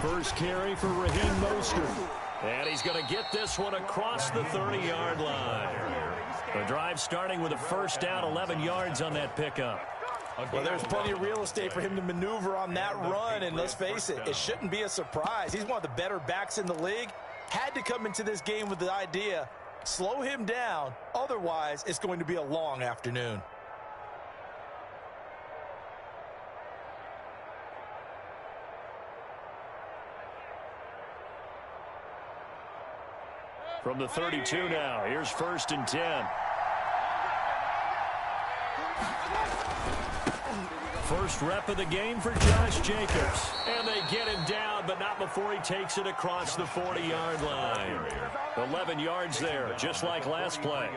First carry for Raheem Mostert. And he's going to get this one across the 30-yard line. The drive starting with a first down, 11 yards on that pickup. Well, there's plenty of real estate for him to maneuver on that run, and let's face it, it shouldn't be a surprise. He's one of the better backs in the league. Had to come into this game with the idea, slow him down, otherwise it's going to be a long afternoon. From the 32 now, here's 1st and 10. First rep of the game for Josh Jacobs. And they get him down, but not before he takes it across the 40-yard line. 11 yards there, just like last play.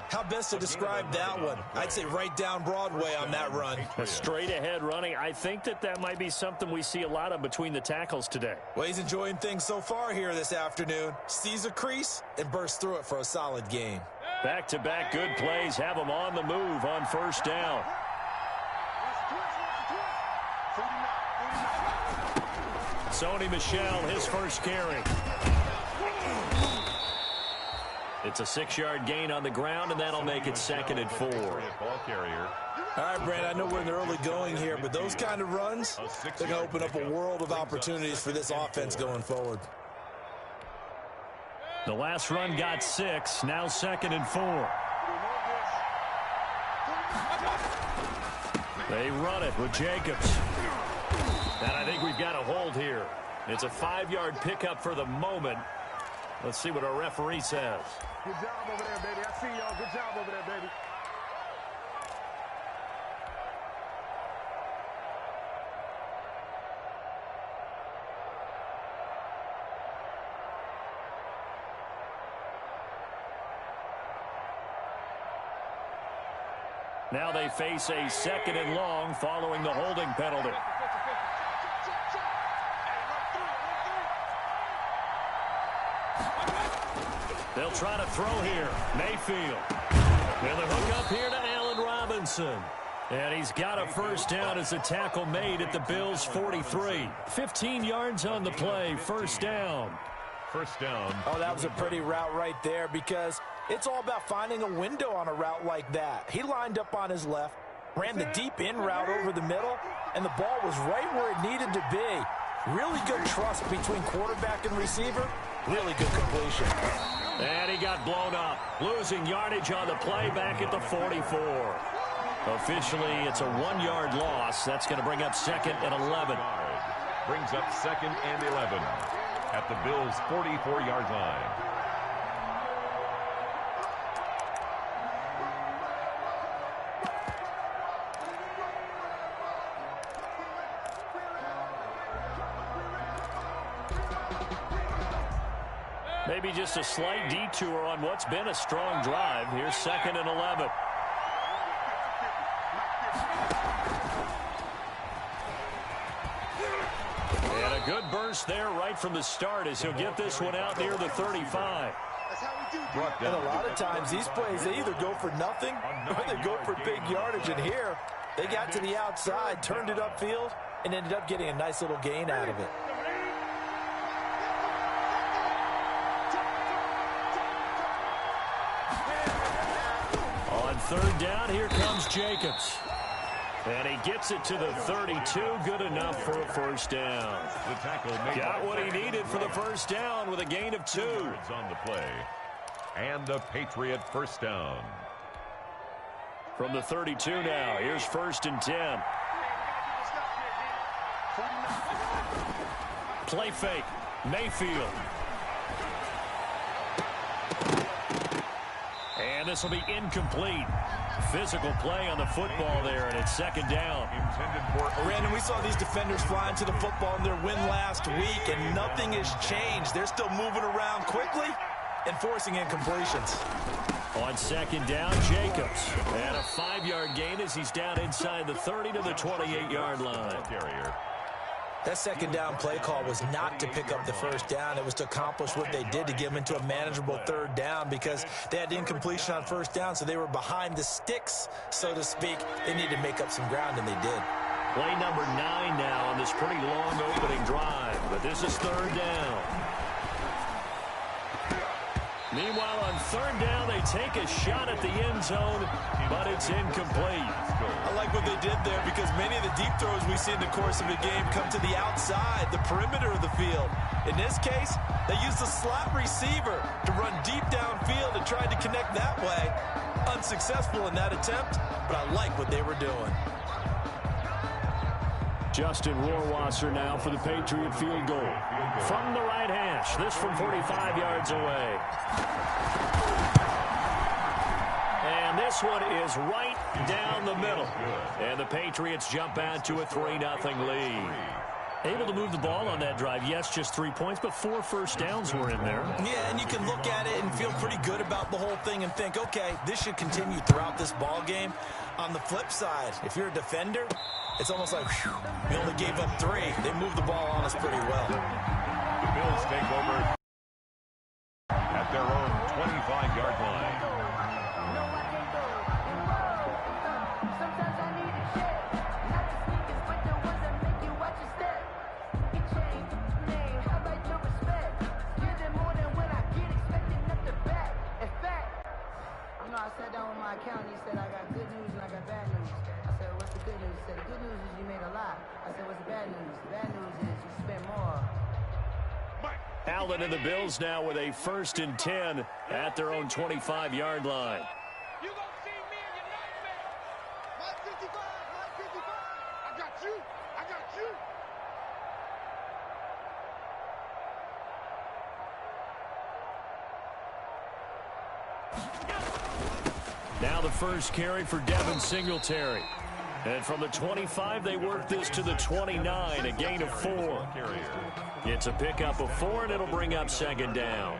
How best to describe that one? I'd say right down Broadway on that run. A straight-ahead running. I think that might be something we see a lot of between the tackles today. Well, he's enjoying things so far here this afternoon. Sees a crease and bursts through it for a solid game. Back-to-back good plays have him on the move on first down. Sony Michel, his first carry. It's a 6-yard gain on the ground, and that'll make it 2nd and 4. All right, Brand, I know we're in the early going here, but those kind of runs, they're going to open up a world of opportunities for this offense going forward. The last run got 6, now 2nd and 4. They run it with Jacobs. And I think we've got a hold here. It's a 5-yard pickup for the moment. Let's see what our referee says. Good job over there, baby. I see y'all. Good job over there, baby. Now they face a 2nd and long following the holding penalty. They'll try to throw here. Mayfield. And the hook up here to Allen Robinson. And he's got a first down as the tackle made at the Bills' 43. 15 yards on the play. First down. First down. Oh, that was a pretty route right there because it's all about finding a window on a route like that. He lined up on his left, ran the deep in route over the middle, and the ball was right where it needed to be. Really good trust between quarterback and receiver. Really good completion. And he got blown up, losing yardage on the play back at the 44. Officially, it's a 1-yard loss. That's going to bring up 2nd and 11. Brings up 2nd and 11 at the Bills' 44-yard line. Maybe just a slight detour on what's been a strong drive. Here's 2nd and 11. And a good burst there right from the start as he'll get this one out near the 35. And a lot of times these plays, they either go for nothing or they go for big yardage. And here, they got to the outside, turned it upfield, and ended up getting a nice little gain out of it. On 3rd down, here comes Jacobs. And he gets it to the 32. Good enough for a first down. The tackle got what he needed for the first down with a gain of 2. On the play. And the Patriot first down. From the 32 now, here's 1st and 10. Play fake. Mayfield. And this will be incomplete. Physical play on the football there, and it's 2nd down. Brandon, we saw these defenders fly into the football in their win last week, and nothing has changed. They're still moving around quickly and forcing incompletions. On second down, Jacobs. And a 5-yard gain as he's down inside the 30 to the 28-yard line. That second down play call was not to pick up the first down. It was to accomplish what they did, to get them into a manageable third down, because they had incompletion on first down, so they were behind the sticks, so to speak. They needed to make up some ground, and they did. Play number 9 now on this pretty long opening drive, but this is third down. Meanwhile, on third down, they take a shot at the end zone, but it's incomplete. I like what they did there, because many of the deep throws we see in the course of a game come to the outside, the perimeter of the field. In this case, they used a slot receiver to run deep downfield and tried to connect that way. Unsuccessful in that attempt, but I like what they were doing. Justin Rohrwasser now for the Patriot field goal. From the right hash, this from 45 yards away. And this one is right down the middle. And the Patriots jump out to a 3-0 lead. Able to move the ball on that drive. Yes, just 3 points, but 4 first downs were in there. Yeah, and you can look at it and feel pretty good about the whole thing and think, okay, this should continue throughout this ball game. On the flip side, if you're a defender, it's almost like, whew, we only gave up 3. They moved the ball on us pretty well. The Bills take over at their own 25-yard line. I sat down with my accountant. He said, I got good news and I got bad news. I said, what's the good news? He said, the good news is you made a lot. I said, what's the bad news? The bad news is you spent more. Allen and the Bills now with a 1st and 10 at their own 25-yard line. You gonna see me in your nightmare. My 55, my 55. I got you. I got you. Now the first carry for Devin Singletary. And from the 25, they work this to the 29, a gain of 4. It's a pickup of 4, and it'll bring up second down.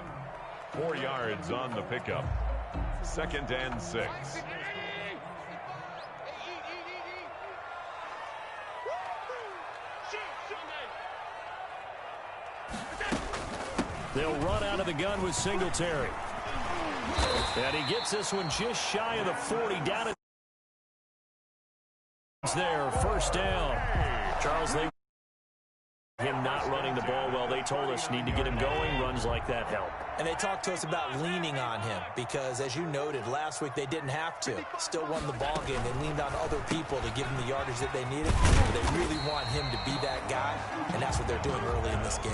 4 yards on the pickup. 2nd and 6. They'll run out of the gun with Singletary. And he gets this one just shy of the 40, down at there, first down. Charles, him not running the ball well. They told us need to get him going. Runs like that help. And they talked to us about leaning on him because, as you noted, last week they didn't have to. Still won the ball game. They leaned on other people to give him the yardage that they needed. But they really want him to be that guy, and that's what they're doing early in this game.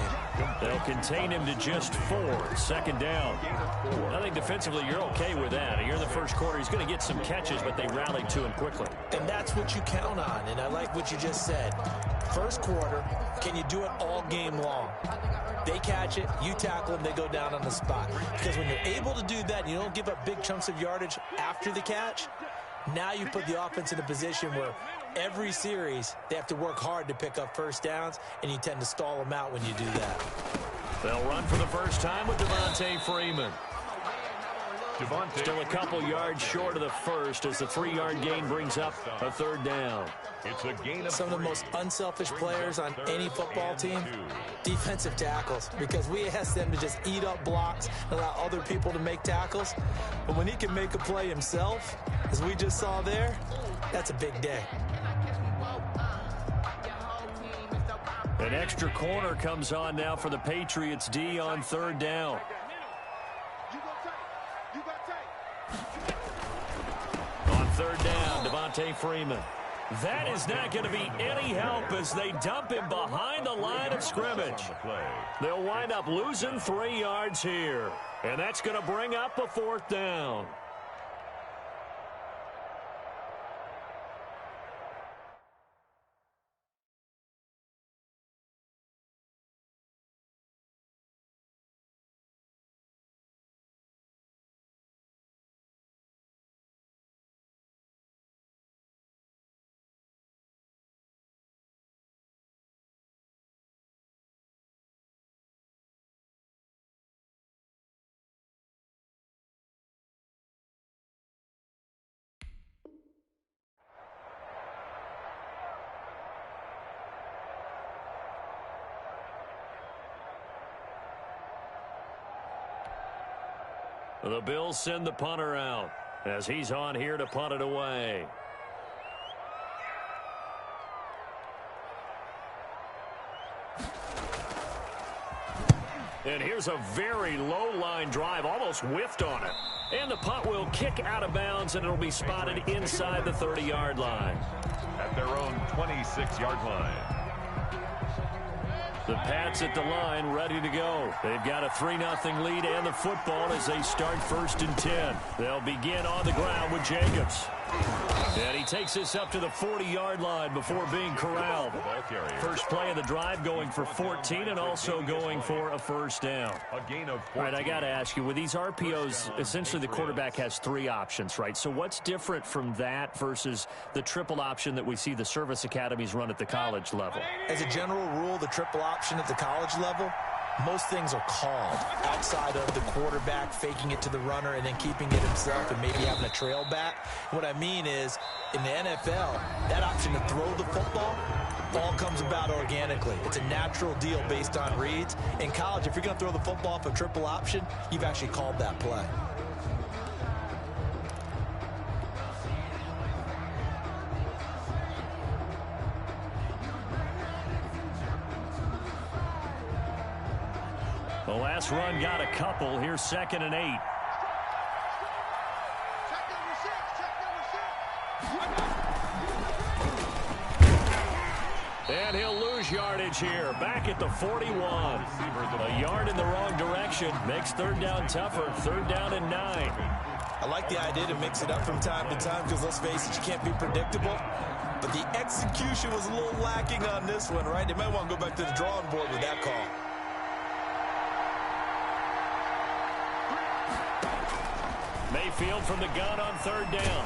They'll contain him to just 4. Second down. I think defensively you're okay with that. You're in the first quarter. He's going to get some catches, but they rallied to him quickly. And that's what you count on, and I like what you just said. First quarter, can you do it all game long? They catch it, you tackle them, they go down on the spot. Because when you're able to do that and you don't give up big chunks of yardage after the catch, now you put the offense in a position where every series they have to work hard to pick up first downs, and you tend to stall them out when you do that. They'll run for the first time with Devontae Freeman. Still a couple yards short of the first as the 3-yard gain brings up a third down. It's a gain of Some of the most unselfish players on any football team, 2. defensive tackles, because we ask them to just eat up blocks and allow other people to make tackles. But when he can make a play himself, as we just saw there, that's a big day. An extra corner comes on now for the Patriots D on third down. On third down, Devontae Freeman. That is not going to be any help as they dump him behind the line of scrimmage. They'll wind up losing 3 yards here. And that's going to bring up a 4th down. The Bills send the punter out as he's on here to punt it away. And here's a very low-line drive, almost whiffed on it. And the punt will kick out of bounds, and it'll be spotted inside the 30-yard line. At their own 26-yard line. The Pats at the line, ready to go. They've got a 3-0 lead and the football as they start 1st and 10. They'll begin on the ground with Jacobs. And he takes this up to the 40-yard line before being corralled. First play of the drive going for 14 and also going for a first down. A gain of 14. All right, I got to ask you, with these RPOs, essentially the quarterback has 3 options, right? So what's different from that versus the triple option that we see the service academies run at the college level? As a general rule, the triple option at the college level, most things are called outside of the quarterback faking it to the runner and then keeping it himself and maybe having a trail back. What I mean is, in the NFL, that option to throw the football all comes about organically. It's a natural deal based on reads. In college, if you're going to throw the football off a triple option, you've actually called that play. The last run got a couple. Here's 2nd and 8. Check number 6. Check number 6. And he'll lose yardage here. Back at the 41. A yard in the wrong direction. Makes 3rd down tougher. 3rd down and 9. I like the idea to mix it up from time to time because, let's face it, you can't be predictable. But the execution was a little lacking on this one, right? They might want to go back to the drawing board with that call. Mayfield from the gun on 3rd down.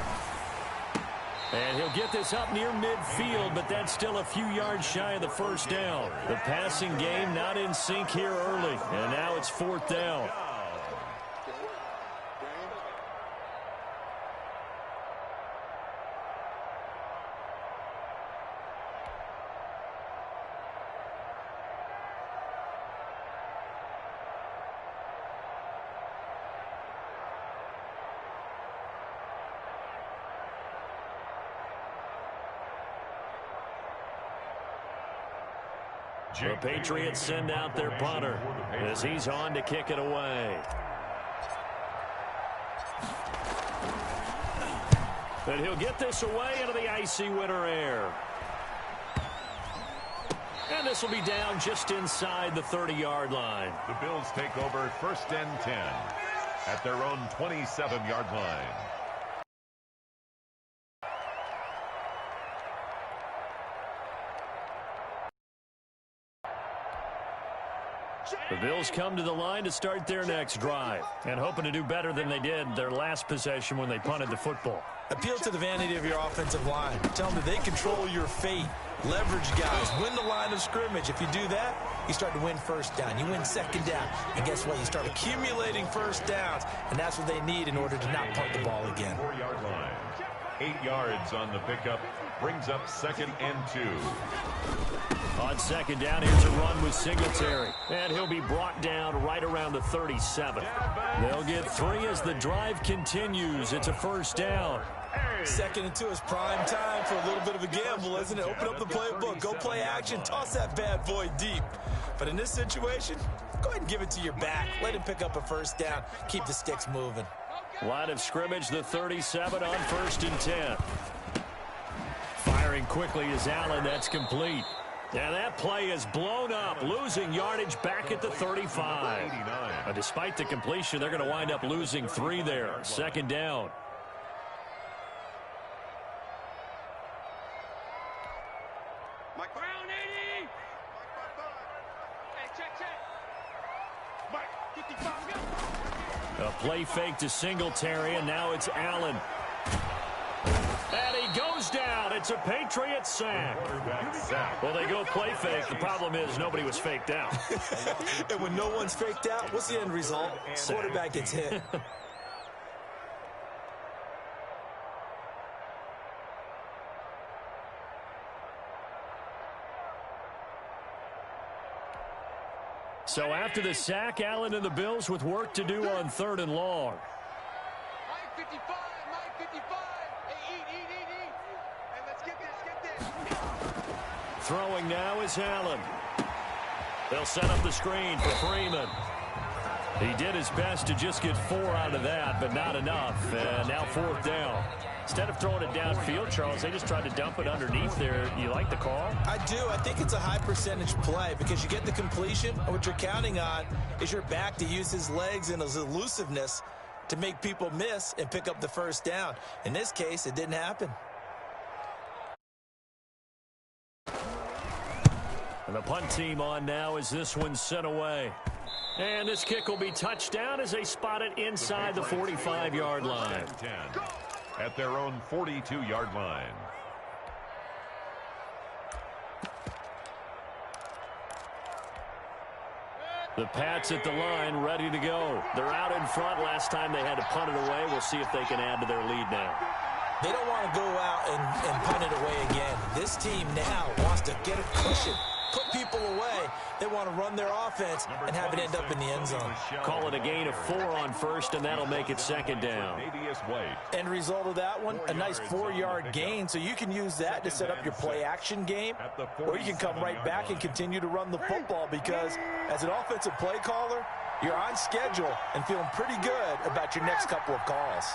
And he'll get this up near midfield, but that's still a few yards shy of the first down. The passing game not in sync here early, and now it's 4th down. The Patriots send out their punter as he's on to kick it away. And he'll get this away into the icy winter air. And this will be down just inside the 30-yard line. The Bills take over 1st and 10 at their own 27-yard line. The Bills come to the line to start their next drive and hoping to do better than they did their last possession when they punted the football. Appeal to the vanity of your offensive line. Tell them that they control your fate. Leverage guys. Win the line of scrimmage. If you do that, you start to win 1st down. You win 2nd down. And guess what? You start accumulating 1st downs. And that's what they need in order to not punt the ball again. 4-yard line. 8 yards on the pickup. Brings up 2nd and 2. On 2nd down, here's a run with Singletary. And he'll be brought down right around the 37. They'll get 3 as the drive continues. It's a 1st down. 2nd and 2 is prime time for a little bit of a gamble, isn't it? Open up the playbook. Go play action. Toss that bad boy deep. But in this situation, go ahead and give it to your back. Let him pick up a 1st down. Keep the sticks moving. Line of scrimmage, the 37 on 1st and 10. Firing quickly is Allen. That's complete. And that play is blown up, losing yardage back at the 35. Despite the completion, they're going to wind up losing 3 there. 2nd down. Mike Brown, 80. Hey, check. Mike, 55, go. A play fake to Singletary, and now it's Allen. And he goes down. It's a Patriot sack. Well, they go play fake. The problem is nobody was faked out. And when no one's faked out, what's the end result? Quarterback gets hit. So after the sack, Allen and the Bills with work to do on 3rd and long. Mike 55, Mike 55. Hey, eat. Hey, let's get this. Throwing now is Allen. They'll set up the screen for Freeman. He did his best to just get 4 out of that, but not enough. And now 4th down. Instead of throwing it downfield, Charles, they just tried to dump it underneath there. You like the call? I do. I think it's a high percentage play because you get the completion, and what you're counting on is your back to use his legs and his elusiveness to make people miss and pick up the 1st down. In this case, it didn't happen. And the punt team on now as this one's sent away. And this kick will be touchdown as they spot it inside the 45-yard line. 10 at their own 42-yard line. The Pats at the line, ready to go. They're out in front. Last time they had to punt it away. We'll see if they can add to their lead now. They don't want to go out and punt it away again. This team now wants to get a cushion, put people away. They want to run their offense and have it end up in the end zone. Call it a gain of 4 on 1st, and that'll make it 2nd down. End result of that one, a nice 4-yard gain, so you can use that to set up your play-action game, or you can come right back and continue to run the football because as an offensive play caller, you're on schedule and feeling pretty good about your next couple of calls.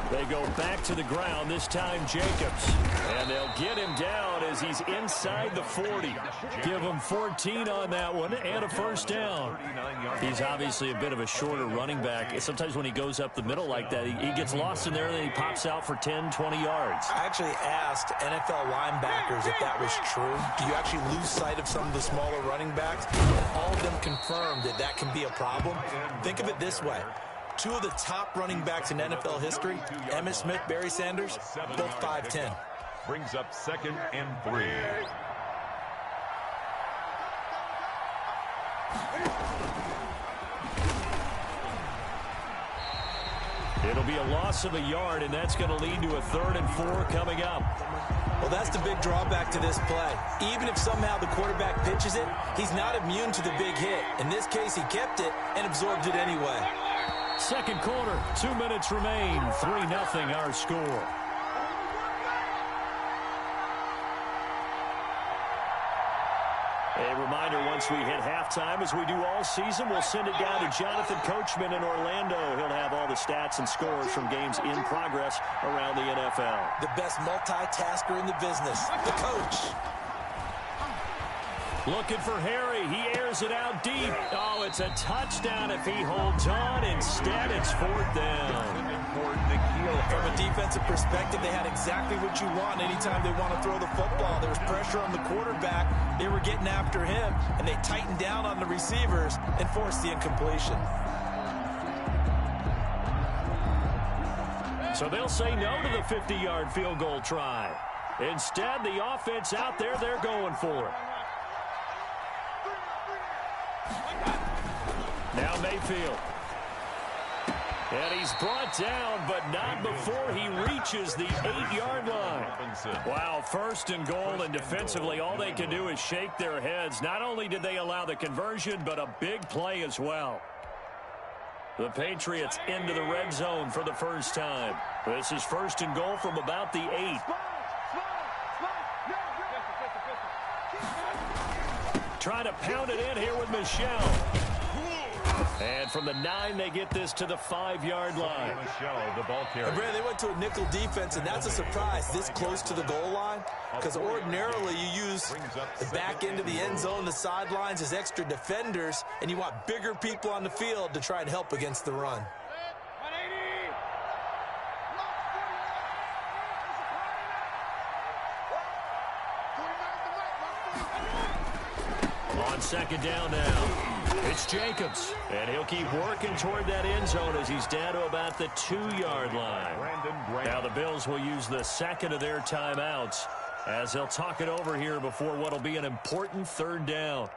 They go back to the ground, this time Jacobs. And they'll get him down as he's inside the 40. Give him 14 on that one and a 1st down. He's obviously a bit of a shorter running back. Sometimes when he goes up the middle like that, he gets lost in there and then he pops out for 10, 20 yards. I actually asked NFL linebackers if that was true. Do you actually lose sight of some of the smaller running backs? And all of them confirmed that that can be a problem. Think of it this way. 2 of the top running backs in NFL history, Emmitt Smith, Barry Sanders, both 5'10". Brings up 2nd and 3. It'll be a loss of a yard, and that's going to lead to a 3rd and 4 coming up. Well, that's the big drawback to this play. Even if somehow the quarterback pitches it, he's not immune to the big hit. In this case, he kept it and absorbed it anyway. 2nd quarter, 2 minutes remain, 3-0 our score. A reminder, once we hit halftime, as we do all season, we'll send it down to Jonathan Coachman in Orlando. He'll have all the stats and scores from games in progress around the NFL. The best multitasker in the business, the coach. Looking for Harry. He airs it out deep. Oh, it's a touchdown if he holds on. Instead, it's 4th down. From a defensive perspective, they had exactly what you want anytime they want to throw the football. There was pressure on the quarterback. They were getting after him, and they tightened down on the receivers and forced the incompletion. So they'll say no to the 50-yard field goal try. Instead, the offense out there, they're going for it. Now Mayfield. And he's brought down, but not before he reaches the 8-yard line. Wow, 1st and goal, and defensively, all they can do is shake their heads. Not only did they allow the conversion, but a big play as well. The Patriots into the red zone for the first time. This is 1st and goal from about the 8. Trying to pound it in here with Michel. And from the 9, they get this to the 5-yard line. The ball carrier. Brad, they went to a nickel defense, and that's a surprise this close to the goal line. Because ordinarily you use the back end of the end zone, the sidelines as extra defenders, and you want bigger people on the field to try and help against the run. On 2nd down now. It's Jacobs, and he'll keep working toward that end zone as he's down to about the 2-yard line. Now the Bills will use the 2nd of their timeouts as they'll talk it over here before what will be an important 3rd down.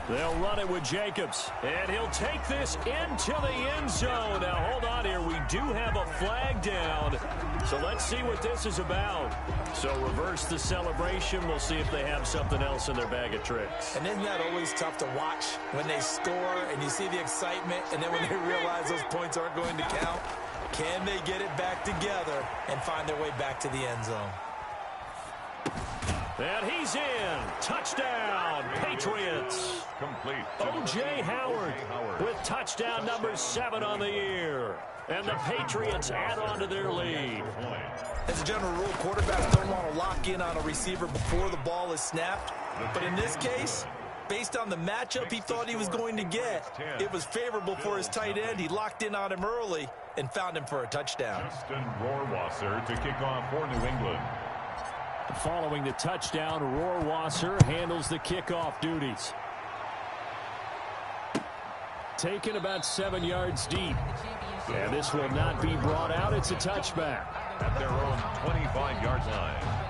They'll run it with Jacobs, and he'll take this into the end zone. Now, hold on here. We do have a flag down, so let's see what this is about. So reverse the celebration. We'll see if they have something else in their bag of tricks. And isn't that always tough to watch when they score and you see the excitement, and then when they realize those points aren't going to count? Can they get it back together and find their way back to the end zone? And he's in. Touchdown, Patriots. Complete. O.J. Howard with touchdown number 7 on the year. And the Patriots add on to their lead. As a general rule, quarterbacks don't want to lock in on a receiver before the ball is snapped. But in this case, based on the matchup he thought he was going to get, it was favorable for his tight end. He locked in on him early and found him for a touchdown. Justin Rohrwasser to kick off for New England. Following the touchdown, Rohrwasser handles the kickoff duties. Taken about 7 yards deep. And this will not be brought out. It's a touchback. At their own 25-yard line.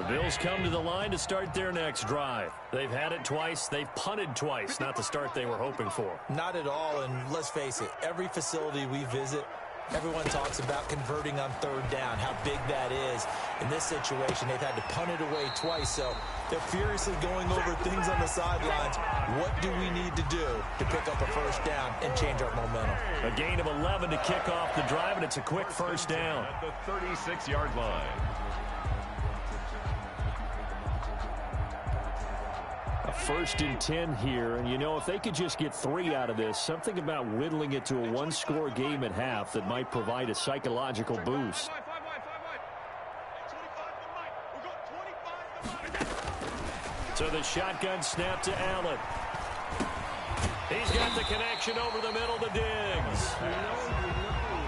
Bills come to the line to start their next drive. They've had it twice. They've punted twice. Not the start they were hoping for. Not at all, and let's face it, every facility we visit, everyone talks about converting on third down, how big that is. In this situation, they've had to punt it away twice, so they're furiously going over things on the sidelines. What do we need to do to pick up a first down and change our momentum? A gain of 11 to kick off the drive, and it's a quick first down. At the 36-yard line. A 1st and 10 here, and you know, if they could just get 3 out of this, something about whittling it to a one-score game at half that might provide a psychological boost. So the shotgun snap to Allen. He's got the connection over the middle to Diggs.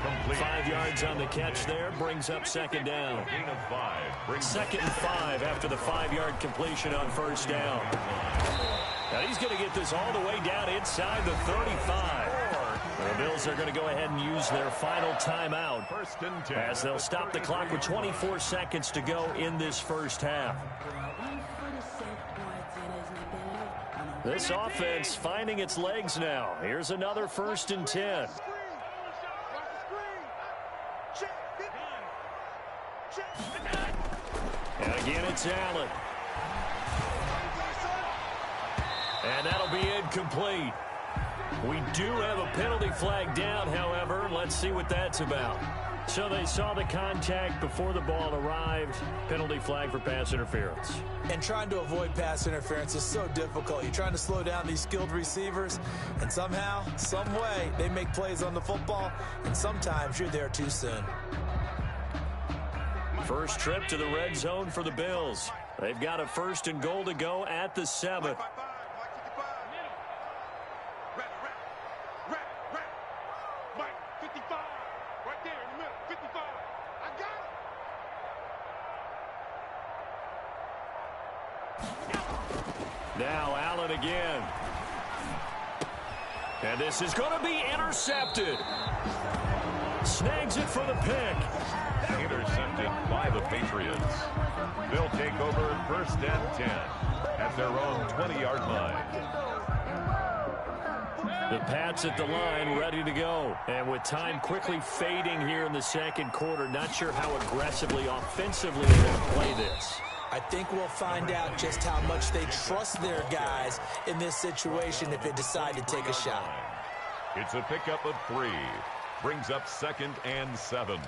Complete. 5 yards on the catch there, brings up second down. Gain of 5. Second and 5 after the 5-yard completion on first down. Now he's going to get this all the way down inside the 35. The Bills are going to go ahead and use their final timeout 1st and 10. as they'll stop the clock with 24 seconds to go in this first half. This offense finding its legs now. Here's another 1st and 10. And again, it's Allen. And that'll be incomplete. We do have a penalty flag down, however. Let's see what that's about. So they saw the contact before the ball arrived. Penalty flag for pass interference. And trying to avoid pass interference is so difficult. You're trying to slow down these skilled receivers, and somehow, some way, they make plays on the football, and sometimes you're there too soon. First trip to the red zone for the Bills. They've got a 1st and goal to go at the 7. Now Allen again. And this is going to be intercepted. Snags it for the pick. Intercepted by the Patriots. They'll take over 1st and 10 at their own 20-yard line. The Pats at the line ready to go. And with time quickly fading here in the second quarter, not sure how aggressively, offensively they're going to play this. I think we'll find out just how much they trust their guys in this situation if they decide to take a shot. It's a pickup of 3. Brings up 2nd and 7.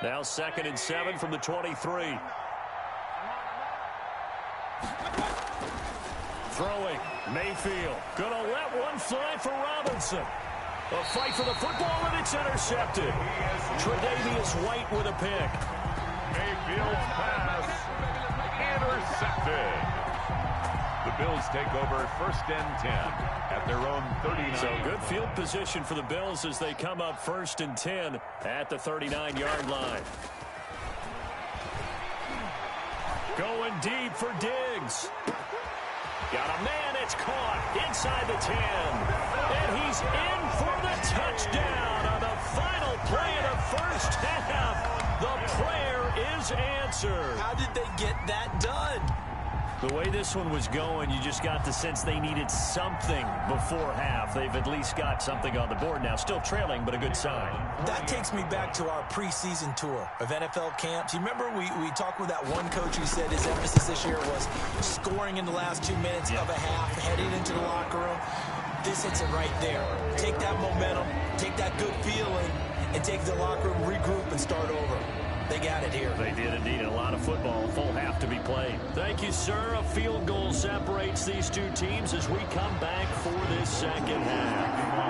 Now 2nd and 7 from the 23. Throwing, Mayfield. Gonna let one fly for Robinson. A fight for the football, and it's intercepted. Tre'Davious White with a pick. Mayfield's pass intercepted. The Bills take over 1st and 10 at their own 39. So good field position for the Bills as they come up 1st and 10 at the 39-yard line. Going deep for Diggs. Got a man, it's caught inside the 10. And he's in for the touchdown on the final play of the first half. The prayer is answered. How did they get that done? The way this one was going, you just got the sense they needed something before half. They've at least got something on the board now. Still trailing, but a good sign. That takes me back to our preseason tour of NFL camps. You remember we talked with that one coach who said his emphasis this year was scoring in the last 2 minutes of a half, heading into the locker room. This hits it right there. Take that momentum, take that good feeling, and take the locker room, regroup, and start over. They got it here. They did indeed. A lot of football, full half to be played. Thank you, sir. A field goal separates these two teams as we come back for this second half.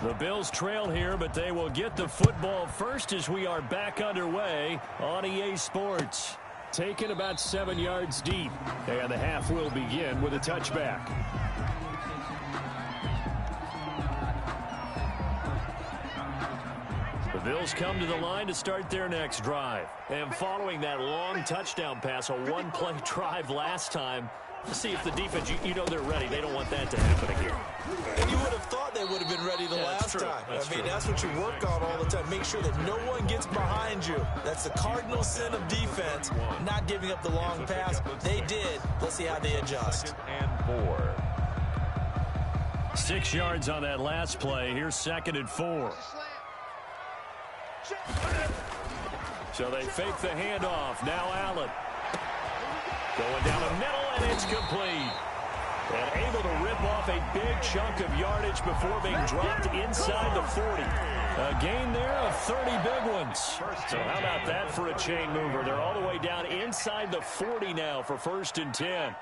The Bills trail here, but they will get the football first as we are back underway on EA Sports. Taken about 7 yards deep, and the half will begin with a touchback. The Bills come to the line to start their next drive. And following that long touchdown pass, a one-play drive last time, let's see if the defense, you know they're ready. They don't want that to happen again. And you would have thought they would have been ready the last time. That's what you work on all the time. Make sure that no one gets behind you. That's the cardinal sin of defense, not giving up the long pass. They did. Let's see how they adjust. And 4. 6 yards on that last play. Here's 2nd and 4. So they fake the handoff. Now Allen. Going down the middle, and it's complete. And able to rip off a big chunk of yardage before being dropped inside the 40. A gain there of 30 big ones. So how about that for a chain mover? They're all the way down inside the 40 now for 1st and 10.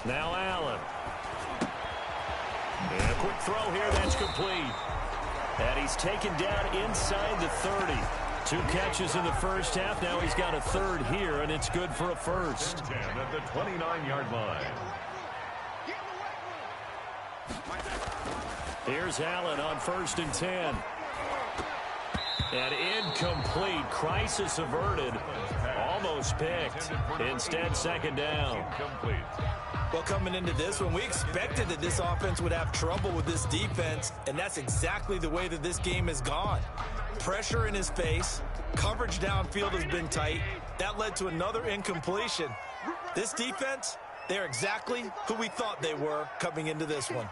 Now Allen. And a quick throw here, that's complete. And he's taken down inside the 30. 2 catches in the first half. Now he's got a third here, and it's good for a first. 10 at the 29-yard line. Here's Allen on 1st and 10. And incomplete. Crisis averted. Almost picked. Instead, 2nd down. Incomplete. Well, coming into this one, we expected that this offense would have trouble with this defense, and that's exactly the way that this game has gone. Pressure in his face. Coverage downfield has been tight. That led to another incompletion. This defense, they're exactly who we thought they were coming into this one.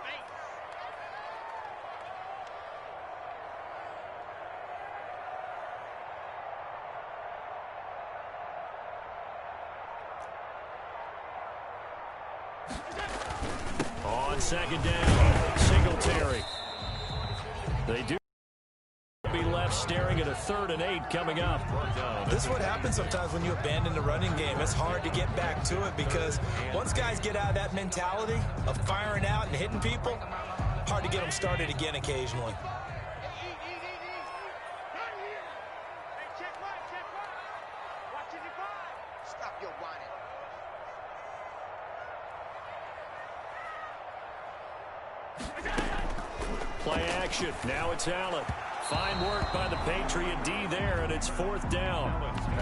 On 2nd down, Singletary. They do be left staring at a 3rd and 8 coming up. This is what happens sometimes when you abandon the running game. It's hard to get back to it because once guys get out of that mentality of firing out and hitting people, hard to get them started again occasionally. Play action. Now it's Allen. Fine work by the Patriot D there, and it's 4th down.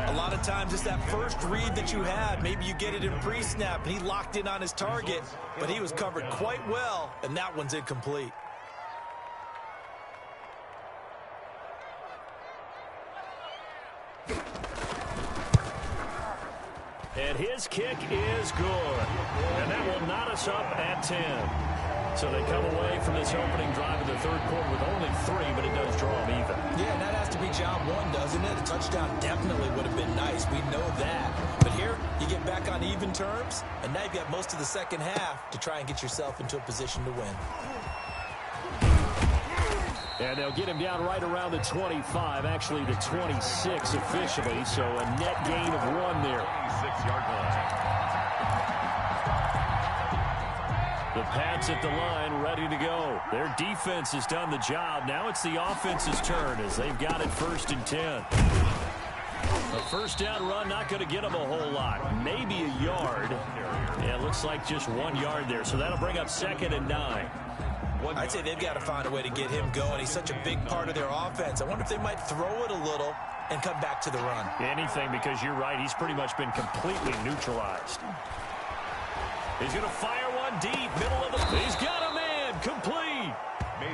A lot of times it's that first read that you had. Maybe you get it in pre-snap, and he locked in on his target, but he was covered quite well, and that one's incomplete. And his kick is good. And that will knot us up at 10. So they come away from this opening drive in the third quarter with only 3, but it does draw them even. Yeah, and that has to be job one, doesn't it? A touchdown definitely would have been nice. We know that. But here, you get back on even terms, and now you've got most of the second half to try and get yourself into a position to win. And they'll get him down right around the 25, actually the 26 officially, so a net gain of 1 there. 6-yard line. The Pats at the line, ready to go. Their defense has done the job. Now it's the offense's turn as they've got it 1st and 10. A first down run, not going to get them a whole lot. Maybe a yard. Yeah, it looks like just 1 yard there, so that'll bring up 2nd and 9. I'd say they've got to find a way to get him going. He's such a big part of their offense. I wonder if they might throw it a little and come back to the run. Anything, because you're right. He's pretty much been completely neutralized. He's going to fire one deep, middle of the... He's got a man, complete.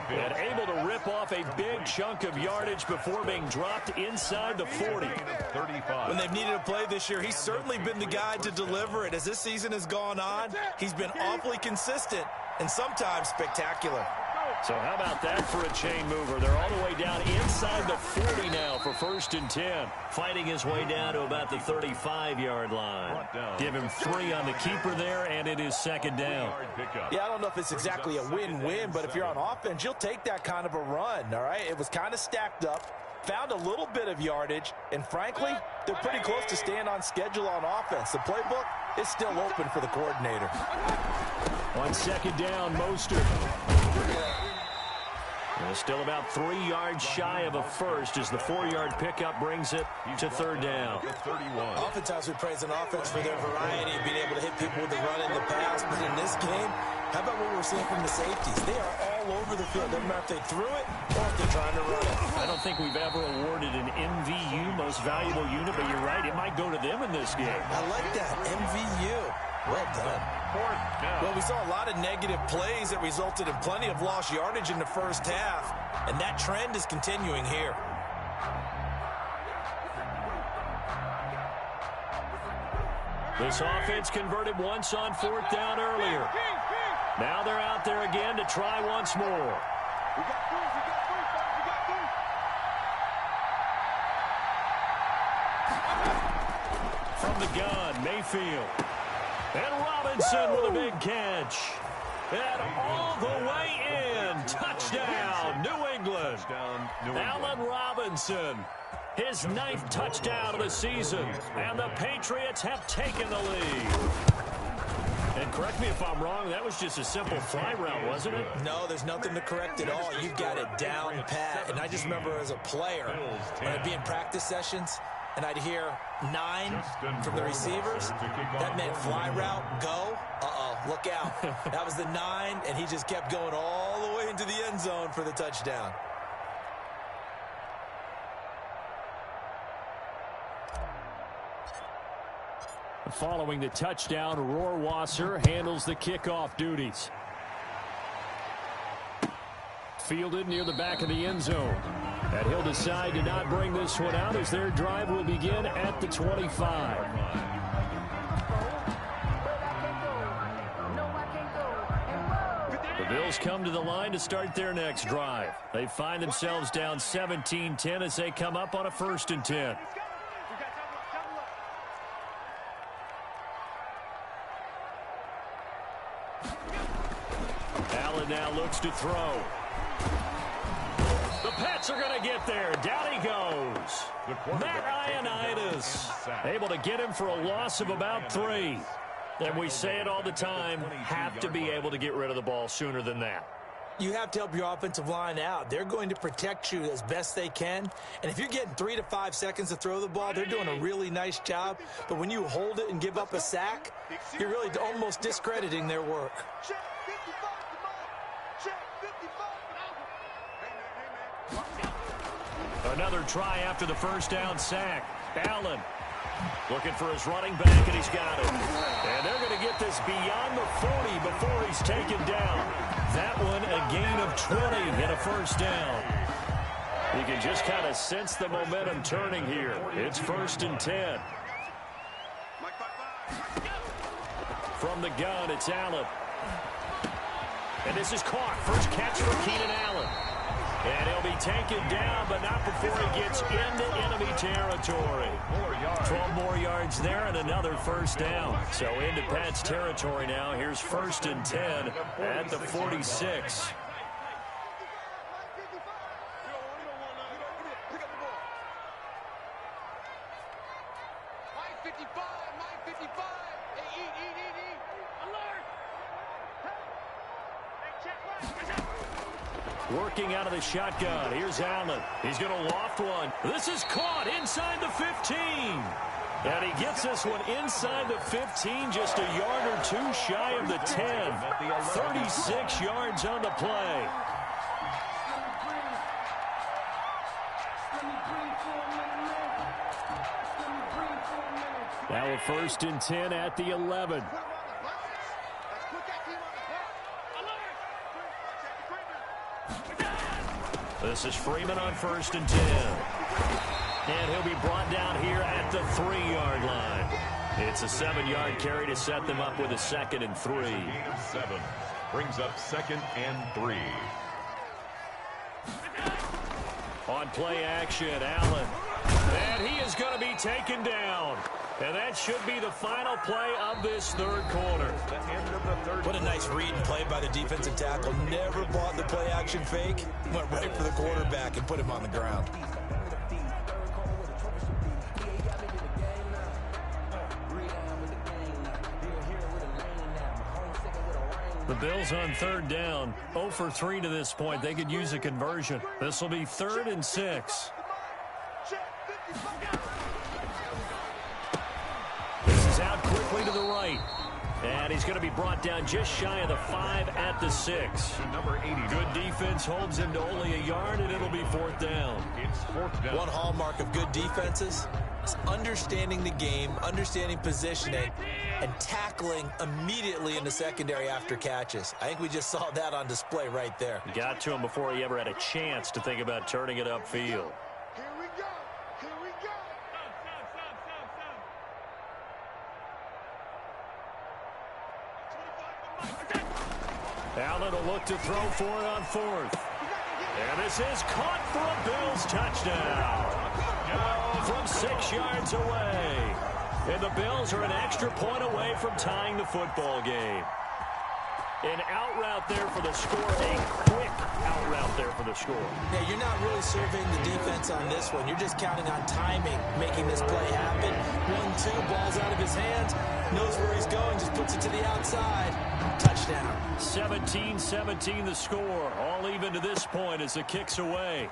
And able to rip off a big chunk of yardage before being dropped inside the 40. 35. When they've needed a play this year, he's certainly been the guy to deliver it. As this season has gone on, he's been awfully consistent and sometimes spectacular. So how about that for a chain mover? They're all the way down inside the 40 now for 1st and 10. Fighting his way down to about the 35-yard line. Give him 3 on the keeper there, and it is 2nd down. Yeah, I don't know if it's exactly a win-win, but if you're on offense, you'll take that kind of a run, all right? It was kind of stacked up, found a little bit of yardage, and frankly, they're pretty close to staying on schedule on offense. The playbook is still open for the coordinator. On 2nd down, Mostert. Still about 3 yards shy of a first as the 4-yard pickup brings it to 3rd down. Oftentimes we praise an offense for their variety, being able to hit people with the run and the pass. But in this game, how about what we're seeing from the safeties? They are all over the field. Doesn't matter if they threw it or if they're trying to run it. I don't think we've ever awarded an MVU, most valuable unit, but you're right, it might go to them in this game. I like that, MVU. Well done. Well, we saw a lot of negative plays that resulted in plenty of lost yardage in the first half, and that trend is continuing here. This offense converted once on 4th down earlier. Now they're out there again to try once more. From the gun, Mayfield. And Robinson with a big catch. And all the way in. Touchdown, New England. Allen Robinson. His 9th touchdown of the season. And the Patriots have taken the lead. And correct me if I'm wrong, that was just a simple fly route, wasn't it? No, there's nothing to correct at all. You've got it down pat. And I just remember as a player, when I'd be in practice sessions, and I'd hear 9 from the receivers. That meant fly route, go. Uh-oh, look out. That was the 9, and he just kept going all the way into the end zone for the touchdown. Following the touchdown, Rohrwasser handles the kickoff duties. Fielded near the back of the end zone. And he'll decide to not bring this one out as their drive will begin at the 25. The Bills come to the line to start their next drive. They find themselves down 17-10 as they come up on a 1st and 10. Allen now looks to throw. The Pats are going to get there. Down he goes. Matt Ioannidis able to get him for a loss of about 3. And we say it all the time, have to be able to get rid of the ball sooner than that. You have to help your offensive line out. They're going to protect you as best they can. And if you're getting 3 to 5 seconds to throw the ball, they're doing a really nice job. But when you hold it and give up a sack, you're really almost discrediting their work. Check 55, Check 55. Another try after the first down sack. Allen looking for his running back, and he's got it. And they're going to get this beyond the 40 before he's taken down. That one a gain of 20 and a first down. You can just kind of sense the momentum turning here. It's 1st and 10. From the gun, it's Allen. And this is caught. First catch for Keenan Allen. And he'll be taken down, but not before he gets into enemy territory. 12 more yards there and another first down. So into Pat's territory now. Here's 1st and 10 at the 46. Working out of the shotgun. Here's Allen. He's going to loft one. This is caught inside the 15. And he gets this one inside the 15, just a yard or two shy of the 10. 36 yards on the play. Now a 1st and 10 at the 11. This is Freeman on 1st and 10. And he'll be brought down here at the 3-yard line. It's a 7-yard carry to set them up with a 2nd and 3. 7 brings up 2nd and 3. On play action, Allen. And he is going to be taken down. And that should be the final play of this 3rd quarter. What a nice read and play by the defensive tackle. Never bought the play action fake. Went right for the quarterback and put him on the ground. The Bills on 3rd down. 0 for 3 to this point. They could use a conversion. This will be 3rd and 6. This is out quickly to the right. And he's going to be brought down just shy of the 5 at the 6. Number 80. Good defense holds him to only a yard, and it'll be 4th down. It's 4th down. One hallmark of good defenses is understanding the game, understanding positioning, and tackling immediately in the secondary after catches. I think we just saw that on display right there. Got to him before he ever had a chance to think about turning it upfield. Here we go. Here we go. Allen will look to throw for it on 4th. And this is caught for a Bills touchdown. From 6 yards away. And the Bills are an extra point away from tying the football game. An out route there for the score. A quick out route there for the score. Yeah, you're not really surveying the defense on this one. You're just counting on timing, making this play happen. 1-2, ball's out of his hands. Knows where he's going, just puts it to the outside. Touchdown. 17-17 the score. All even to this point as the kick's away.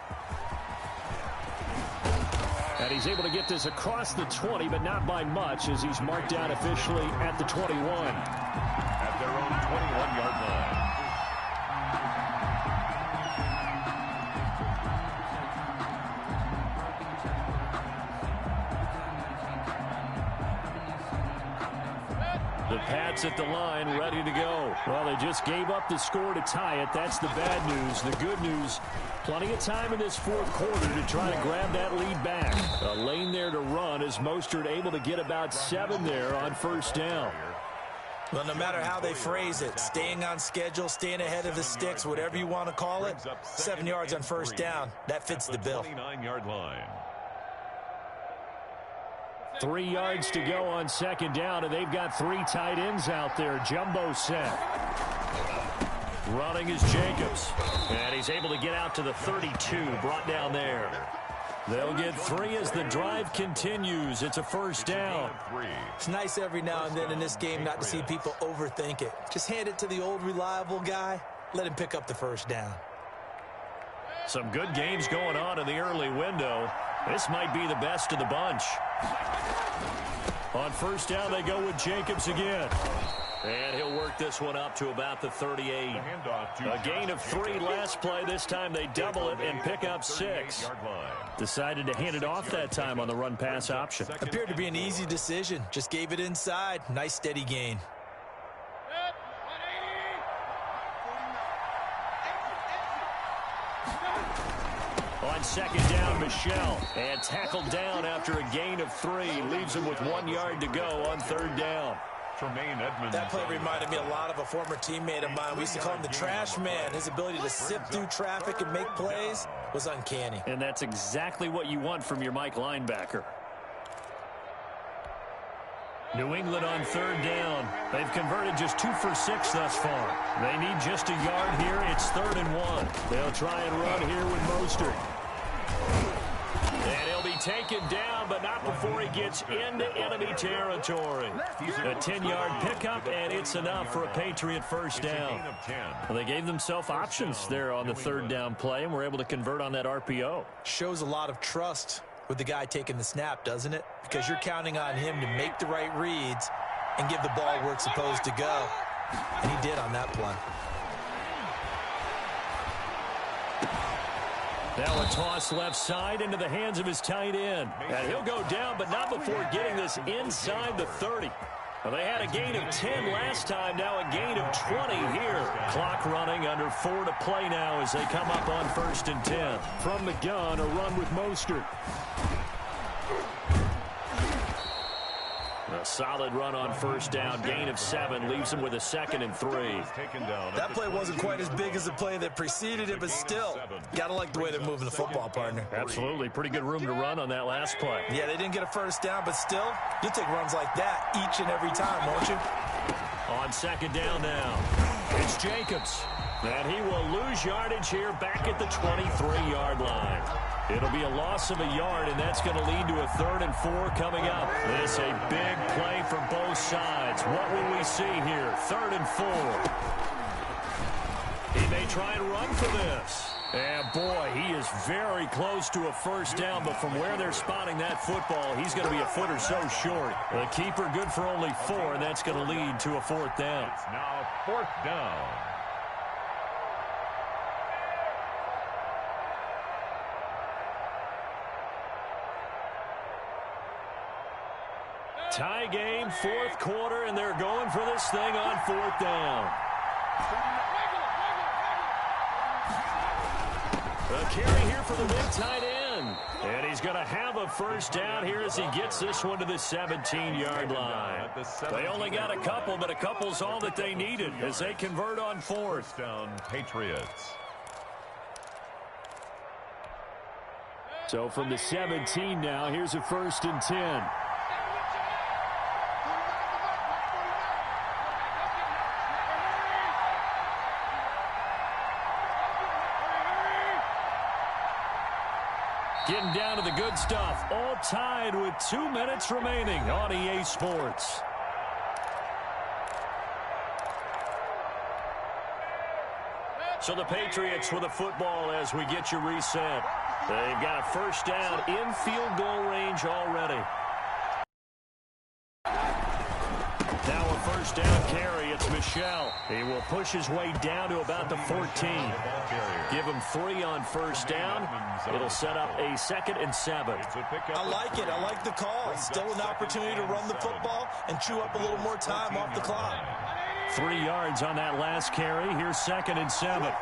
And he's able to get this across the 20, but not by much as he's marked down officially at the 21. At their own 21-yard line. The Pats at the line, ready to go. Well, they just gave up the score to tie it. That's the bad news. The good news, plenty of time in this 4th quarter to try to grab that lead back. A lane there to run as Mostert able to get about 7 there on 1st down. Well, no matter how they phrase it, staying on schedule, staying ahead of the sticks, whatever you want to call it, 7 yards on 1st down, that fits the bill. 29-yard line. 3 yards to go on 2nd down, and they've got 3 tight ends out there. Jumbo set. Running is Jacobs. And he's able to get out to the 32, brought down there. They'll get 3 as the drive continues. It's a 1st down. It's nice every now and then in this game not to see people overthink it. Just hand it to the old reliable guy. Let him pick up the 1st down. Some good games going on in the early window. This might be the best of the bunch. On 1st down, they go with Jacobs again. And he'll work this one up to about the 38. A gain of 3 last play. This time they double it and pick up 6. Decided to hand it off that time on the run-pass option. Appeared to be an easy decision. Just gave it inside. Nice steady gain. On 2nd down, Michel. And tackled down after a gain of 3. Leaves him with 1 yard to go on 3rd down. Tremaine Edmonds. That play reminded me a lot of a former teammate of mine. We used to call him the trash man. His ability to sift through traffic and make plays was uncanny. And that's exactly what you want from your Mike linebacker. New England on third down. They've converted just 2 for 6 thus far. They need just a yard here. It's 3rd and 1. They'll try and run here with Mostert. And he'll be taken down, but not before he gets into enemy territory. A 10-yard pickup, and it's enough for a Patriot first down. Well, they gave themselves options there on the third down play, and were able to convert on that RPO. Shows a lot of trust with the guy taking the snap, doesn't it? Because you're counting on him to make the right reads and give the ball where it's supposed to go. And he did on that play. Now a toss left side into the hands of his tight end. And he'll go down, but not before getting this inside the 30. Well, they had a gain of 10 last time, now a gain of 20 here. Clock running, under 4 to play now as they come up on 1st and 10. From the gun, a run with Mostert. A solid run on first down, gain of 7, leaves him with a 2nd and 3. That play wasn't quite as big as the play that preceded it, but still, gotta like the way they're moving the football, partner. Absolutely, pretty good room to run on that last play. Yeah, they didn't get a first down, but still, you'll take runs like that each and every time, won't you? On 2nd down now, it's Jacobs. And he will lose yardage here back at the 23-yard line. It'll be a loss of a yard, and that's going to lead to a 3rd and 4 coming up. This a big play for both sides. What will we see here? 3rd and 4. He may try and run for this. And, boy, he is very close to a first down, but from where they're spotting that football, he's going to be a foot or so short. The keeper good for only 4, and that's going to lead to a 4th down. It's now 4th down. Tie game, 4th quarter, and they're going for this thing on 4th down. A carry here for the big tight end. And he's going to have a first down here as he gets this one to the 17-yard line. They only got a couple, but a couple's all that they needed as they convert on 4th. Down, Patriots. So from the 17 now, here's a 1st and 10. Getting down to the good stuff. All tied with 2 minutes remaining on EA Sports. So the Patriots with a football as we get you reset. They've got a first down in field goal range already. Now a first down carry. It's Michel. He will push his way down to about the 14. Give him 3 on first down. It'll set up a 2nd and 7. I like it. I like the call. Still an opportunity to run the football and chew up a little more time off the clock. 3 yards on that last carry. Here's 2nd and 7.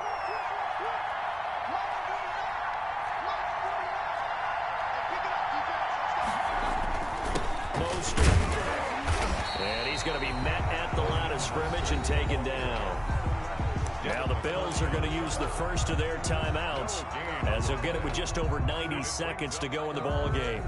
And he's going to be met at the line of scrimmage and taken down. Now the Bills are going to use the first of their timeouts as they'll get it with just over 90 seconds to go in the ball game.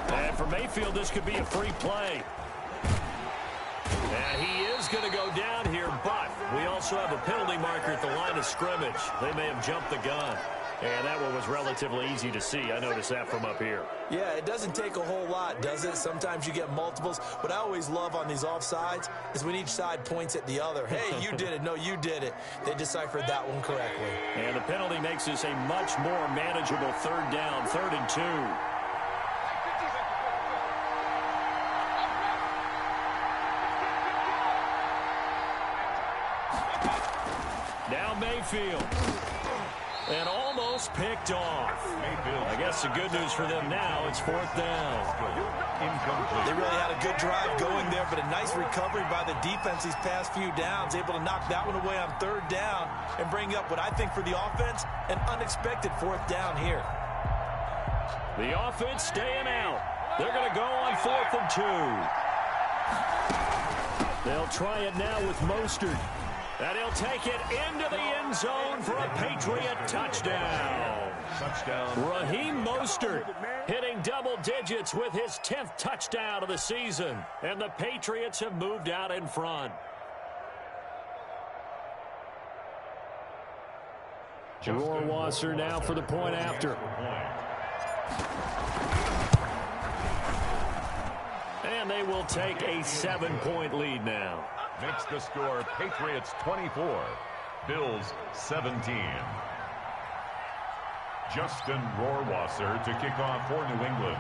And for Mayfield, this could be a free play. And he is going to go down here, but we also have a penalty marker at the line of scrimmage. They may have jumped the gun. And that one was relatively easy to see. I noticed that from up here. Yeah, it doesn't take a whole lot, does it? Sometimes you get multiples. What I always love on these offsides is when each side points at the other. Hey, you did it. No, you did it. They deciphered that one correctly. And the penalty makes this a much more manageable 3rd down, 3rd and 2. Now Mayfield. And almost picked off. I guess the good news for them now, it's 4th down. They really had a good drive going there, but a nice recovery by the defense these past few downs. Able to knock that one away on 3rd down and bring up what I think for the offense, an unexpected 4th down here. The offense staying out. They're going to go on 4th and 2. They'll try it now with Mostert. And he'll take it into the end zone for a Patriot touchdown. Raheem Mostert hitting double digits with his 10th touchdown of the season. And the Patriots have moved out in front. Rohrwasser now for the point after. And they will take a 7-point lead now. Makes the score Patriots 24, Bills 17. Justin Rohrwasser to kick off for New England.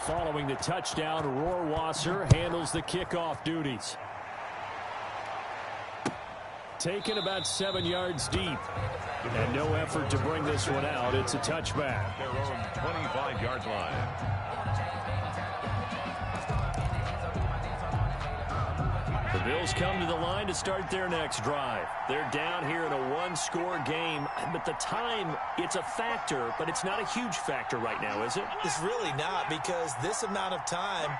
Following the touchdown, Rohrwasser handles the kickoff duties. Taken about 7 yards deep. And no effort to bring this one out. It's a touchback. Their own 25-yard line. The Bills come to the line to start their next drive. They're down here in a one-score game, but the time, it's a factor, but it's not a huge factor right now, is it? It's really not, because this amount of time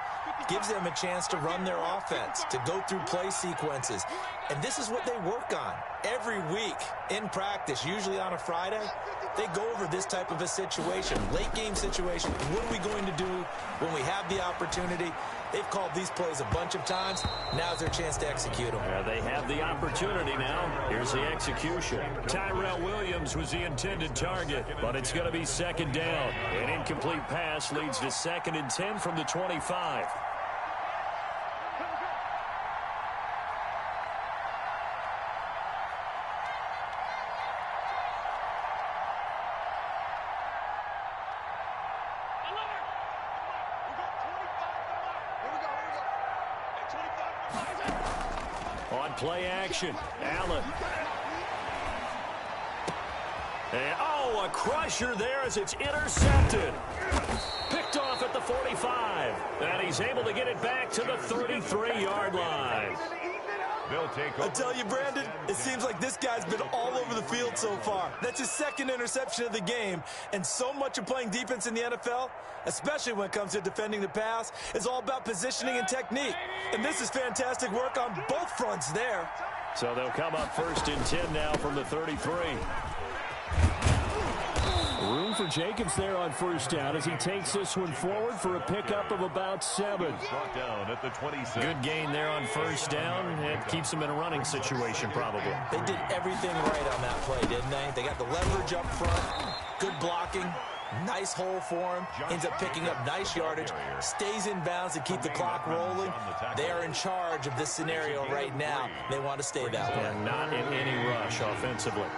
gives them a chance to run their offense, to go through play sequences. And this is what they work on every week in practice, usually on a Friday. They go over this type of a situation, late game situation. What are we going to do when we have the opportunity? They've called these plays a bunch of times. Now's their chance to execute them. Yeah, they have the opportunity now. Here's the execution. Tyrell Williams was the intended target, but it's going to be 2nd down. An incomplete pass leads to 2nd and 10 from the 25. Play action. Allen. And, oh, a crusher there as it's intercepted. Picked off at the 45. And he's able to get it back to the 33-yard line. They'll take I tell you, Brandon, it seems like this guy's been all over the field so far. That's his 2nd interception of the game. And so much of playing defense in the NFL, especially when it comes to defending the pass, is all about positioning and technique. And this is fantastic work on both fronts there. So they'll come up 1st and 10 now from the 33. Room for Jacobs there on 1st down as he takes this one forward for a pickup of about 7. Brought down at the 26. Good gain there on 1st down. It keeps them in a running situation probably. They did everything right on that play, didn't they? They got the leverage up front, good blocking, nice hole for him, ends up picking up nice yardage, stays in bounds to keep the clock rolling. They are in charge of this scenario right now. They want to stay that way. And not in any rush offensively.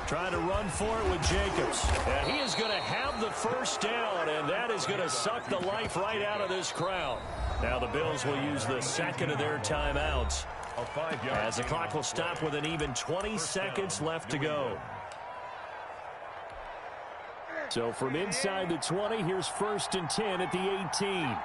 Trying to run for it with Jacobs. And he is going to have the 1st down, and that is going to suck the life right out of this crowd. Now the Bills will use the 2nd of their timeouts as the clock will stop with an even 20 seconds left to go. So from inside the 20, here's 1st and 10 at the 18.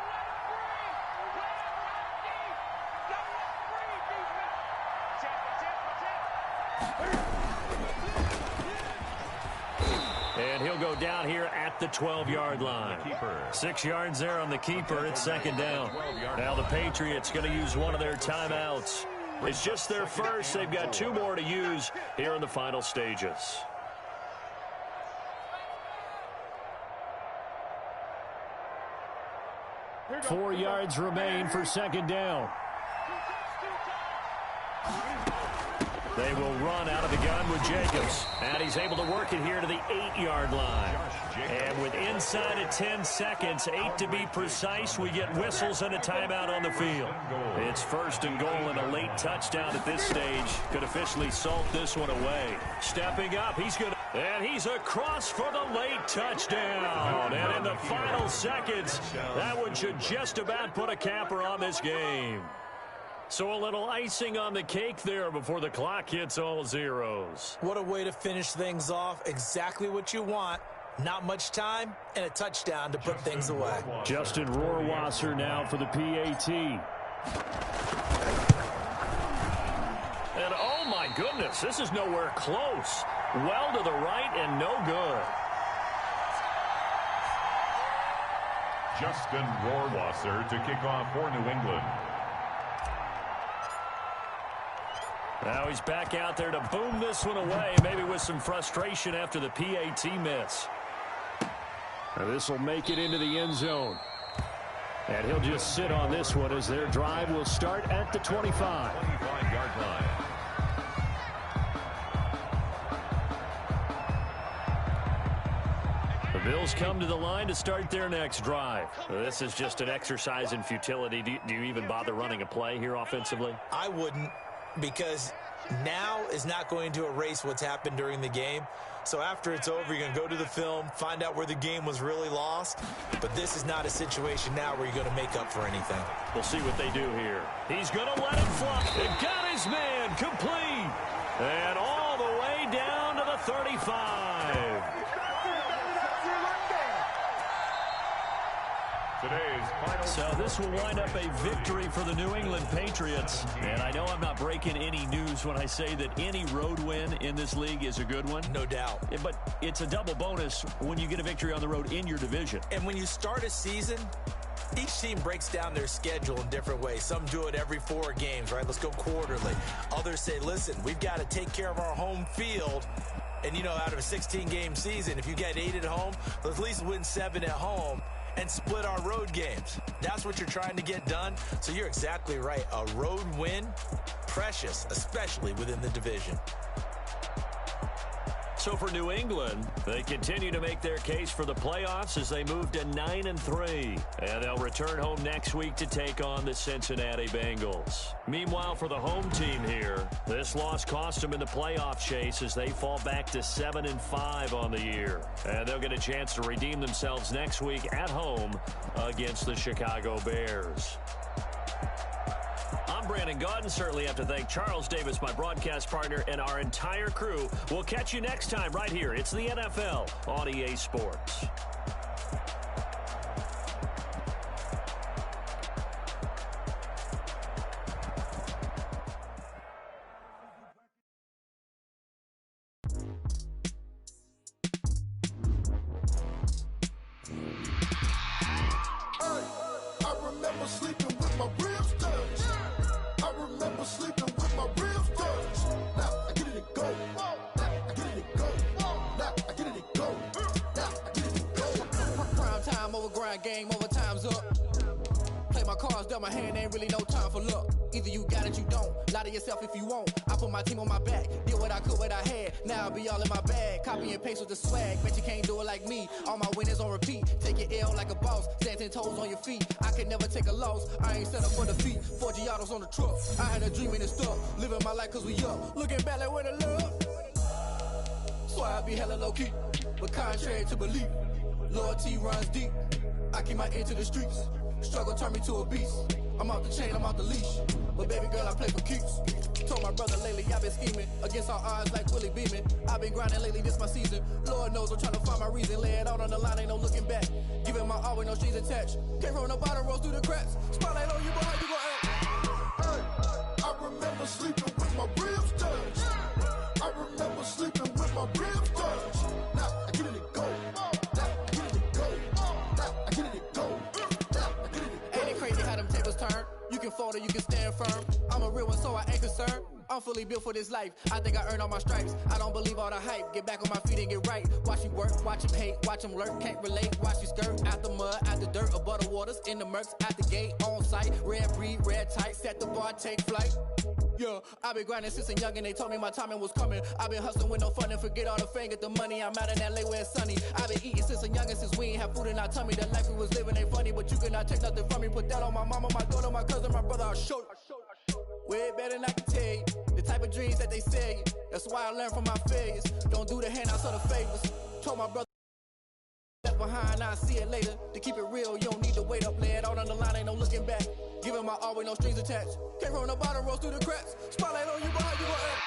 And he'll go down here at the 12-yard line. 6 yards there on the keeper. It's 2nd down. Now the Patriots going to use one of their timeouts. It's just their first. They've got 2 more to use here in the final stages. Four yards remain for 2nd down. They will run out of the gun with Jacobs. And he's able to work it here to the 8-yard line. And with inside of 10 seconds, 8 to be precise, we get whistles and a timeout on the field. It's 1st and goal, and a late touchdown at this stage could officially salt this one away. Stepping up, he's going to... And he's across for the late touchdown. And in the final seconds, that one should just about put a capper on this game. So a little icing on the cake there before the clock hits all zeros. What a way to finish things off. Exactly what you want. Not much time and a touchdown to put things away. Justin Rohrwasser now for the PAT. And oh my goodness, this is nowhere close. Well to the right and no good. Justin Rohrwasser to kick off for New England. Now he's back out there to boom this one away, maybe with some frustration after the PAT miss. Now this will make it into the end zone. And he'll just sit on this one as their drive will start at the 25. 25-yard line. The Bills come to the line to start their next drive. This is just an exercise in futility. Do you even bother running a play here offensively? I wouldn't, because now is not going to erase what's happened during the game. So after it's over, you're going to go to the film, find out where the game was really lost. But this is not a situation now where you're going to make up for anything. We'll see what they do here. He's going to let it fly. It got his man complete. And all the way down to the 35. Today's final. So this will wind up a victory for the New England Patriots. And I know I'm not breaking any news when I say that any road win in this league is a good one. No doubt. But it's a double bonus when you get a victory on the road in your division. And when you start a season, each team breaks down their schedule in different ways. Some do it every 4 games, right? Let's go quarterly. Others say, listen, we've got to take care of our home field. And, you know, out of a 16-game season, if you get 8 at home, let's at least win 7 at home and split our road games. That's what you're trying to get done. So you're exactly right. A road win, precious, especially within the division. So for New England, they continue to make their case for the playoffs as they move to 9-3. And they'll return home next week to take on the Cincinnati Bengals. Meanwhile, for the home team here, this loss cost them in the playoff chase as they fall back to 7-5 on the year. And they'll get a chance to redeem themselves next week at home against the Chicago Bears. I'm Brandon Gaudin. Certainly have to thank Charles Davis, my broadcast partner, and our entire crew. We'll catch you next time right here. It's the NFL on EA Sports. I remember sleeping with my ribs touched. I remember sleeping with my ribs touched. Now I get it to go. Now I get it to go. Now I get it to go. Now I get it to go. Prime time over grind game, over time's up. Play my cards, dealt my hand, ain't really no time for luck. Either you got it, you don't. Lie to yourself if you won't. I put my team on my back, did what I could, what I had. Now I'll be all in my bag, copy and paste with the swag. Bet you can't do it like me. All my winners on repeat. Take your L like a boss, stand 10 toes on your feet. I can never take a loss. I ain't set up for defeat. 4 Giottos on the truck. I had a dream and it's stuck. Living my life cause we up. Looking back like where the love. So I be hella low key, but contrary to belief, loyalty runs deep. I keep my ear to the streets. Struggle turned me to a beast. I'm out the chain, I'm out the leash. But baby girl, I play for keeps. Told my brother lately I've been scheming against all odds like Willie Beeman. I've been grinding lately, this my season. Lord knows I'm trying to find my reason. Lay it out on the line, ain't no looking back. Giving my all with no strings attached. Can't roll no bottom, rolls through the cracks. Spotlight on you, but how you gon' act? Hey, I remember sleeping with my ribs touched. I remember sleeping with my ribs touched. Now I get it to go. Now I get it to go. Now I get it to go. Now I get it to go. Ain't it crazy how them tables turn? You can fold or you can stand firm. I'm a real one, so I ain't concerned. I'm fully built for this life. I think I earned all my stripes. I don't believe all the hype. Get back on my feet and get right. Watch you work, watch him hate, watch him lurk. Can't relate, watch you skirt. Out the mud, out the dirt, above the waters, in the murks, out the gate, on site. Red breed, red tight, set the bar, take flight. Yeah, I've been grinding since a young and they told me my timing was coming. I've been hustling with no fun and forget all the fame, get the money. I'm out in LA where it's sunny. I've been eating since a young and since we ain't have food in our tummy. The life we was living ain't funny, but you cannot take nothing from me. Put that on my mama, my daughter, my cousin, my brother, I'll show you. Way better than I can tell you. The type of dreams that they sell you. That's why I learned from my failures. Don't do the handouts or the favors. Told my brother left behind, I'll see it later. To keep it real, you don't need to wait up. Lay it out on the line, ain't no looking back. Giving my all with no strings attached. Came from the bottom, rose through the cracks. Spotlight on you, boy, you gon' act.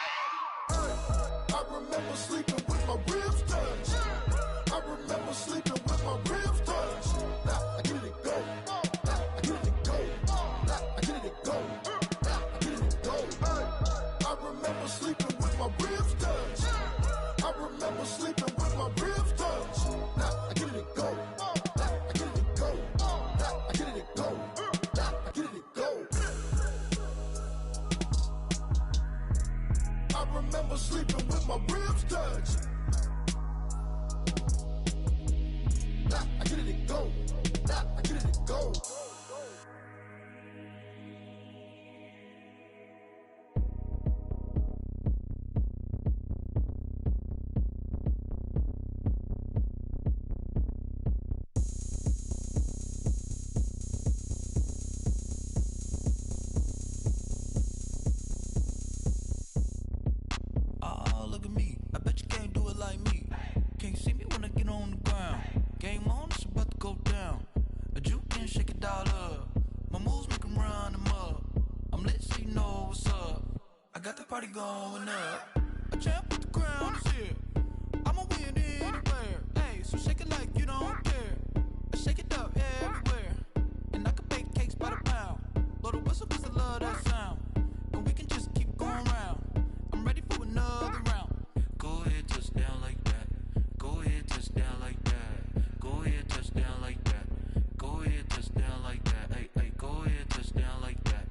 I remember sleeping with my ribs touched. I remember sleeping with my ribs touched. Now I get it go. Now I get it go. Now I get it go. Now I get it go. I remember sleeping with my ribs touched. I remember sleeping with my ribs touched. Now I get it go. Now I get it go. Now I get it go. Now I get it go. I remember sleeping with my ribs touched. Nah, I get it go. Nah, I get it go. Oh, look at me. I bet you can't do it like me. Can't see me when I get on the ground. Game on, it's about to go down. A juke can shake it all up. My moves make 'em run them up. I'm lit so you know what's up. I got the party going up. A champ with the crown is here. I'ma win anywhere. Hey, so shake it like you don't care. I shake it up everywhere. And I can bake cakes by the pound. Blow the whistle 'cause I love that sound. And we can just keep going round. I'm ready for another round. Go ahead, touch down like that. Go ahead, touch down like that. Go ahead, touch down like that. Go ahead, touch down like that. Hey, hey, go ahead, touch down like that.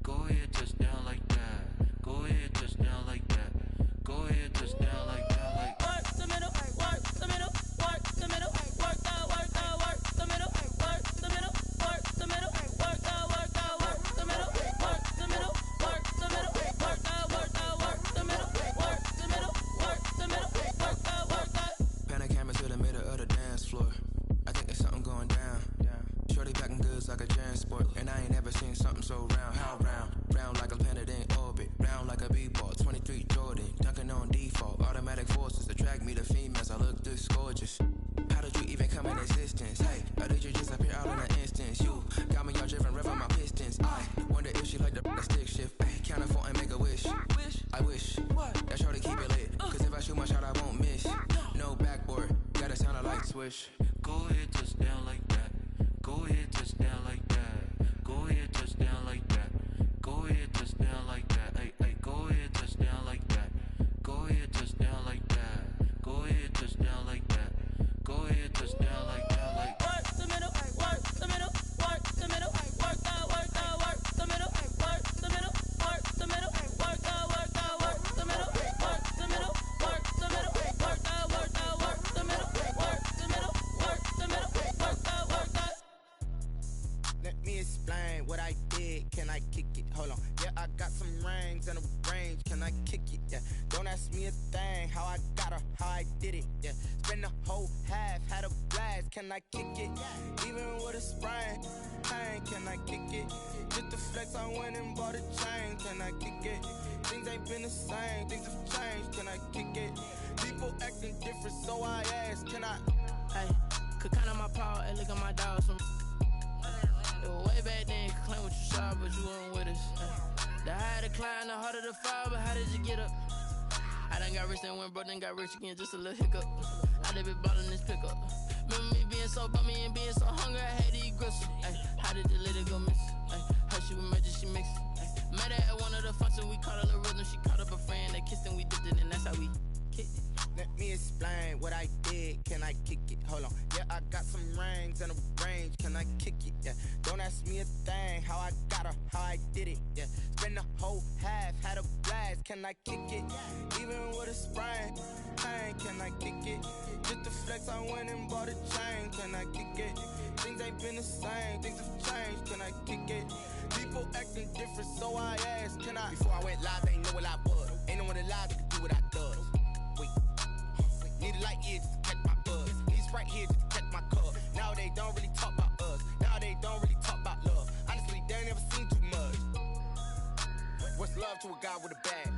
Go ahead, touch down like that. Go ahead, touch down like that. Go ahead, touch down like that. Like work the middle, work the middle, work the middle, work the middle, work the middle, work the middle, work the middle, work the middle, work the middle, work the middle, work the middle, work the middle, work the. Pan a camera to the middle of the dance floor. I think there's something going down. Shorty packing goods like a transport, and I ain't never seen something so round. How round? Round like a planet in orbit, round like a b-ball. 23 Jordan, dunking on default. Automatic forces attract me to females. I look this gorgeous. How did you even come in existence? Hey, or did you just appear all in an instance? You got me all driven, revving my pistons. I wonder if she like the stick shift. Ay, count it 4 and make a wish. I wish that shorty keep it lit. 'Cause if I shoot my shot, I won't miss. No backboard, gotta sound a light switch. go ahead, touch down like that. Go ahead, touch down like that. Go ahead, touch down like that. Go ahead, touch down like that. Hey, hey, go ahead, touch down like that. Go ahead, touch down like that. Go ahead, touch down like that. Go ahead, touch down like that. Like work the middle, work the middle, work the middle, work the middle, work the middle, work the middle, work the middle, work the middle, work the middle, work the middle, work the middle, work the middle, work the. Let me explain what I did. Can I kick it? Hold on. Yeah, I got some rings and a range. Can I kick it? Yeah. Don't ask me a thing. How I got her, how I did it. Yeah. Spend the whole half, had a blast. Can I kick it? Even with a sprain. Pain, can I kick it? Just the flex, I went and bought a chain. Can I kick it? Things ain't been the same. Things have changed. Can I kick it? People acting different, so I ask. Can I? Hey, could count on my power and look at my dogs from. Way back then, you could claim what you saw, but you weren't with us. The higher the climb, the harder the fall, but how did you get up? I done got rich, then went broke, then got rich again, just a little hiccup. I done been ballin' this pickup. Remember me being so bummy and being so hungry, I had to eat gristle. Ay, how did the lady go miss? Her she was magic, she mixed. Met her at one of the functions, we caught a little rhythm. She caught up a friend, they kissed and we dipped it, and that's how we kicked it. Let me explain what I did. Can I kick it? Hold on. Yeah, I got some rings and a range, can I kick it? Yeah. Don't ask me a thing, how I got her, how I did it. Yeah. Spend the whole half, had a blast, can I kick it? Even with a sprain, pain, can I kick it? Just to flex, I went and bought a chain, can I kick it? Things ain't been the same, things have changed, can I kick it? People acting different, so I asked, can I? Before I went live, they ain't know what I was. Ain't no one alive that can do what I does. Wait, need a light year just to catch my buzz. Need Sprite here just to catch my cup. Now they don't really talk about us. Now they don't really talk about love. Honestly, they ain't never seen too much. What's love to a guy with a bag?